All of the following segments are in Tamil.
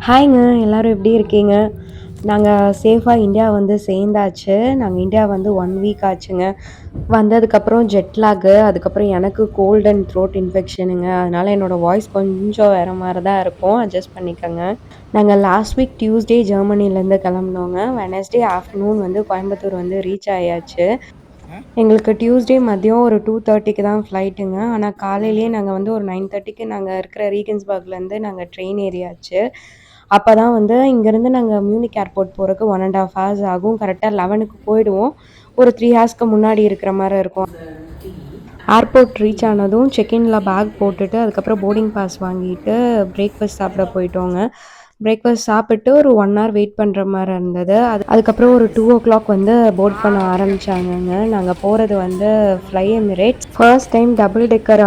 ஹாய்ங்க எல்லாரும் எப்படி இருக்கீங்க? நாங்க சேஃபா இந்தியா வந்து சேர்ந்தாச்சு. நாங்க இந்தியா வந்து 1 வீக் ஆச்சுங்க. வந்ததுக்கப்புறம் ஜெட் லேகு, அதுக்கப்புறம் எனக்கு கோல்ட் அண்ட் த்ரோட் இன்ஃபெக்ஷனுங்க. அதனால என்னோட வாய்ஸ் கொஞ்சம் வேற மாரி தான் இருக்கும். அட்ஜஸ்ட் பண்ணிக்கங்க. நாங்க லாஸ்ட் வீக் டியூஸ்டே ஜெர்மனிலேருந்து கிளம்புனோங்க. வெட்னஸ்டே ஆஃப்டர்நூன் வந்து கோயம்புத்தூர் வந்து ரீச் ஆயாச்சு. எங்களுக்கு டியூஸ்டே மதியம் ஒரு 2:30க்கு தான் ஃப்ளைட்டுங்க. ஆனா காலையிலேயே நாங்க வந்து ஒரு 9:30க்கு நாங்க இருக்கிற ரீகன்ஸ்பர்க்லேருந்து நாங்க ட்ரெயின் ஏறியாச்சு. அப்பதான் வந்து இங்கேருந்து நாங்க மியூனிக் ஏர்போர்ட் போறதுக்கு 1 1/2 ஹார்ஸ் ஆகும். கரெக்ட்டா 11க்கு போயிடுவோம். ஒரு 3 ஹார்ஸ்க்கு முன்னாடி இருக்கிற மாரி இருக்கும். ஏர்போர்ட் ரீச் ஆனதும் செக்இன்ல பேக் போட்டுட்டு, அதுக்கப்புறம் போர்டிங் பாஸ் வாங்கிட்டு பிரேக்ஃபாஸ்ட் சாப்பிட போயிட்டோங்க. பிரேக்ஃபாஸ்ட் சாப்பிட்டு ஒரு 1 ஹவர் வெயிட் பண்ற மாரி இருந்தது. அதுக்கப்புறம் ஒரு 2:00 வந்து போர்ட் பண்ண ஆரம்பிச்சாங்கங்க. நாங்க போறது வந்து fly Emirates. First time double decker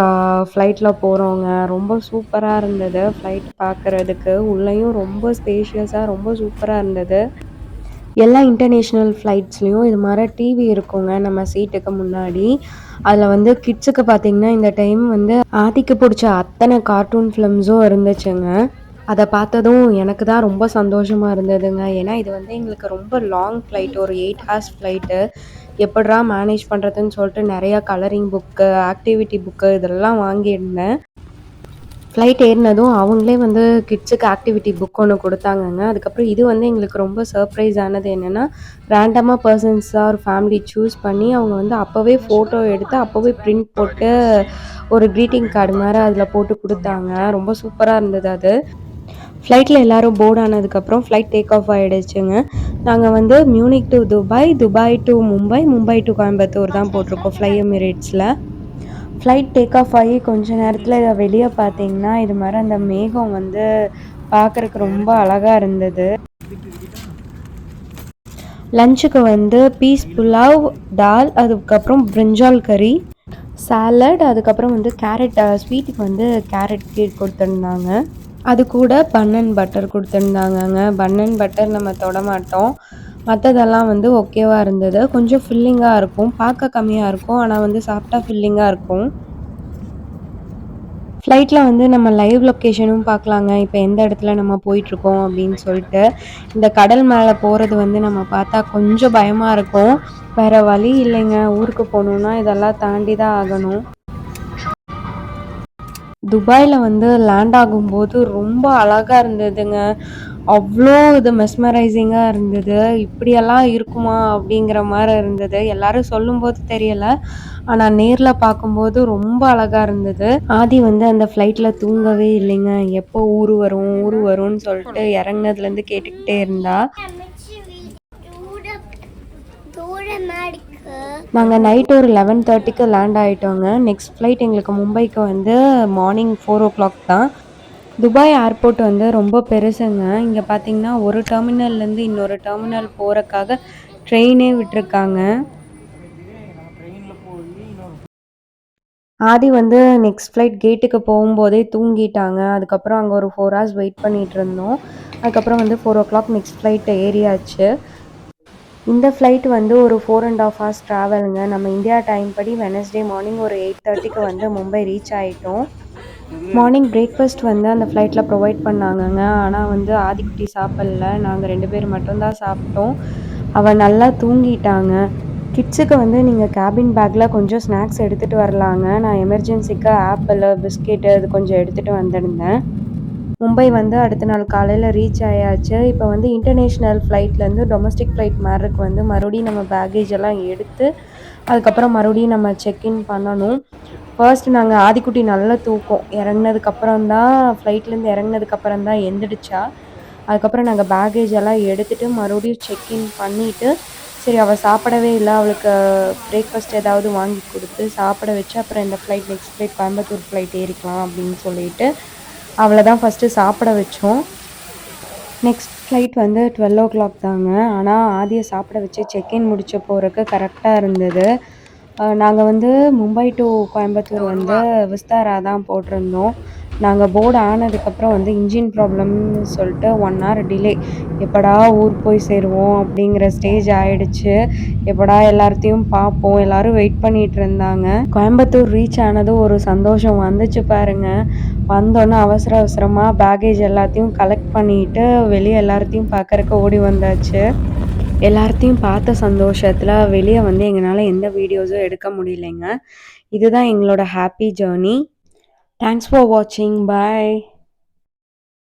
ஃப்ளைட்ல போறோங்க. ரொம்ப சூப்பரா இருந்தது. ஃப்ளைட் பார்க்கறதுக்கு. உள்ளயும் ரொம்ப ஸ்பேஷியஸா ரொம்ப சூப்பரா இருந்தது. எல்லா இன்டர்நேஷ்னல் ஃப்ளைட்ஸ்லயும் இது மாரி டிவி இருக்குங்க நம்ம சீட்டுக்கு முன்னாடி. அதுல வந்து கிட்ஸுக்கு பார்த்தீங்கன்னா, இந்த டைம் வந்து ஆதிக்கு புடிச்ச அத்தன கார்ட்டூன் ஃபிலிம்ஸும் இருந்துச்சுங்க. அத பார்த்ததும் எனக்கு தான் ரொம்ப சந்தோஷமா இருந்ததுங்க. ஏன்னா, இது வந்து எங்களுக்கு ரொம்ப லாங் ஃப்ளைட். ஒரு 8 ஹார்ஸ் ஃப்ளைட்டு. எப்புட்றா மேனேஜ் பண்றதுன்னு சொல்லிட்டு நெறைய கலரிங் புக்கு, ஆக்டிவிட்டி புக்கு இதெல்லாம் வாங்கியிருந்தேன். ஃப்ளைட் ஏறுனதும் அவங்களே வந்து கிட்ஸுக்கு ஆக்டிவிட்டி புக் ஒண்ணு குடுத்தாங்கங்க. அதுக்கப்புறம் இது வந்து எங்களுக்கு ரொம்ப சர்ப்ரைஸ் ஆனது என்னன்னா, ரேண்டமா பெர்சன்ஸா ஒரு ஃபேமிலி சூஸ் பண்ணி அவங்க வந்து அப்பவே ஃபோட்டோ எடுத்து, அப்பவே பிரிண்ட் போட்டு ஒரு கிரீட்டிங் கார்டு மாரி அதில போட்டு குடுத்தாங்க. ரொம்ப சூப்பரா இருந்தது அது. ஃப்ளைட்ல எல்லாரும் போர்ட் ஆனதுக்கப்புறம் ஃப்ளைட் டேக் ஆஃப் ஆயிடுச்சுங்க. நாங்க வந்து Munich to Dubai, Dubai to Mumbai, Mumbai to Coimbatore தான் போட்டிருக்கோம் ஃப்ளை எமிரேட்ஸ்ல. ஃப்ளைட் டேக் ஆஃப் ஆகி கொஞ்ச நேரத்தில வெளிய பார்த்தீங்கன்னா, இது மாரி அந்த மேகம் வந்து பார்க்கறக்கு ரொம்ப அழகா இருந்தது. லஞ்சுக்கு வந்து பீஸ் புலாவ், தால், அதுக்கப்புறம் பிரிஞ்சால் கறி, சாலட், அதுக்கப்புறம் வந்து கேரட் ஸ்வீட்டுக்கு வந்து கேரட் கீர் குடுத்துருந்தாங்க. அது கூட பன் அண்ட் பட்டர் குடுத்துருந்தாங்கங்க. பன் அண்ட் பட்டர் நம்ம தொடமாட்டோம். மத்ததெல்லாம் வந்து ஓகேவா இருந்தது. கொஞ்சம் ஃபில்லிங்கா இருக்கும். பார்க்க கம்மியா இருக்கும். ஆனா வந்து சாப்பிட்டா ஃபில்லிங்கா இருக்கும். ஃப்ளைட்ல வந்து நம்ம லைவ் லொக்கேஷனும் பார்க்கலாங்க. இப்ப எந்த இடத்துல நம்ம போயிட்டுருக்கோம் அப்படின்னு சொல்லிட்டு. இந்த கடல் மேல போறது வந்து நம்ம பார்த்தா கொஞ்சம் பயமா இருக்கும். வேற வழி இல்லைங்க. ஊருக்கு போணும்னா இதெல்லாம் தாண்டி தான் ஆகணும். துபாய்ல வந்து லேண்ட் ஆகும்போது ரொம்ப அழகா இருந்ததுங்க. அவ்ளோ இது மெஸ்மரைசிங்கா இருந்தது. இப்படியெல்லாம் இருக்குமா? அப்படிங்கிற மாரி இருந்தது. எல்லாரும் சொல்லும்போது தெரியல. ஆனா நேர்ல பார்க்கும்போது ரொம்ப அழகா இருந்தது. ஆதி வந்து அந்த ஃப்ளைட்ல தூங்கவே இல்லைங்க. எப்போ ஊரு வரும், ஊரு வரும்ன்னு சொல்லிட்டு இறங்குனதுலேருந்து கேட்டுக்கிட்டே இருந்தா. நாங்க நைட் ஒரு 11:30க்கு லேண்ட் ஆயிட்டோங்க. நெக்ஸ்ட் ஃப்ளைட் எங்களுக்கு மும்பைக்கு வந்து மார்னிங் 4:00 தான். துபாய் ஏர்போர்ட் வந்து ரொம்ப பெருசுங்க. இங்க பார்த்தீங்கன்னா, ஒரு டெர்மினல்லேருந்து இன்னொரு டெர்மினல் போறக்காக ட்ரெயினே விட்டுருக்காங்க. ஆதி வந்து நெக்ஸ்ட் ஃப்ளைட் கேட்டுக்கு போகும்போதே தூங்கிட்டாங்க. அதுக்கப்புறம் அங்க ஒரு 4 ஹார்ஸ் வெயிட் பண்ணிட்டுருந்தோம். அதுக்கப்புறம் வந்து 4:00 நெக்ஸ்ட் ஃப்ளைட் ஏறியாச்சு. இந்த ஃப்ளைட் வந்து ஒரு 4 1/2 ஹார்ஸ் ட்ராவலுங்க. நம்ம இந்தியா டைம் படி வெட்னஸ்டே மார்னிங் ஒரு 8:30க்கு வந்து மும்பை ரீச் ஆயிட்டோம். மார்னிங் பிரேக்ஃபாஸ்ட் வந்து அந்த ஃப்ளைட்ல ப்ரொவைட் பண்ணாங்கங்க. ஆனா வந்து ஆதிக்குட்டி சாப்பிடல. நாங்க 2 பேர் மட்டும் தான் சாப்பிட்டோம். அவ நல்லா தூங்கிட்டாங்க. கிட்ஸுக்கு வந்து நீங்க கேபின் பேக்ல கொஞ்சம் ஸ்நாக்ஸ் எடுத்துட்டு வரலாங்க. நான் எமர்ஜென்சிக்கு ஆப்பிள், பிஸ்கெட்டு இது கொஞ்சம் எடுத்துட்டு வந்திருந்தேன். மும்பை வந்து அடுத்த நாள் காலையில ரீச் ஆயாச்சு. இப்போ வந்து இன்டர்நேஷ்னல் ஃப்ளைட்லேருந்து டொமஸ்டிக் ஃப்ளைட் மாரிக்கு வந்து மறுபடியும் நம்ம பேக்கேஜ் எல்லாம் எடுத்து, அதுக்கப்புறம் மறுபடியும் நம்ம செக்இன் பண்ணணும். ஃபர்ஸ்ட் நாங்க ஆதிக்குட்டி நல்ல தூக்கம். இறங்குனதுக்கப்புறம் தான் ஃப்ளைட்லேருந்து இறங்குனதுக்கப்புறம் தான் எந்திரிச்சா. அதுக்கப்புறம் நாங்க பேக்கேஜ் எல்லாம் எடுத்துட்டு மறுபடியும் செக்இன் பண்ணிட்டு, சரி அவ சாப்பிடவே இல்ல. அவளுக்கு பிரேக்ஃபாஸ்ட் ஏதாவது வாங்கி குடுத்து சாப்பிட வச்சு, அப்புறம் இந்த flight next flight Coimbatore flight ஏறிக்கலாம் அப்படின்னு சொல்லிட்டு, அவள தான் ஃபர்ஸ்ட்டு சாப்பிட வச்சோம். நெக்ஸ்ட் ஃப்ளைட் வந்து 12:00 தாங்க. ஆனா ஆதிய சாப்பிட வச்சு செக்இன் முடிச்சு போறக்கு கரெக்ட்டா இருந்தது. நாங்க வந்து மும்பை டூ கோயம்புத்தூர் வந்து விஸ்தாரா தான் போட்டிருந்தோம். நாங்க போர்ட் ஆனதுக்கப்புறம் வந்து இன்ஜின் ப்ராப்ளம்னு சொல்லிட்டு 1 ஹவர் டிலே. எப்படா ஊர் போய் சேருவோம் அப்படிங்கிற ஸ்டேஜ் ஆயிடுச்சு. எப்படா எல்லாத்தையும் பார்ப்போம். எல்லாரும் வெயிட் பண்ணிட்டு இருந்தாங்க. கோயம்புத்தூர் ரீச் ஆனதும் ஒரு சந்தோஷம் வந்துச்சு பாருங்க. வந்தோனே அவசர அவசரமா பேக்கேஜ் எல்லாத்தையும் கலெக்ட் பண்ணிட்டு, வெளிய எல்லாத்தையும் பார்க்கறக்கு ஓடி வந்தாச்சு. எல்லாத்தையும் பார்த்த சந்தோஷத்துல வெளிய வந்து எங்கனால எந்த வீடியோஸும் எடுக்க முடியலைங்க. இதுதான் எங்களோட ஹேப்பி ஜர்னி. தேங்க்ஸ் ஃபார் வாட்சிங். பாய்.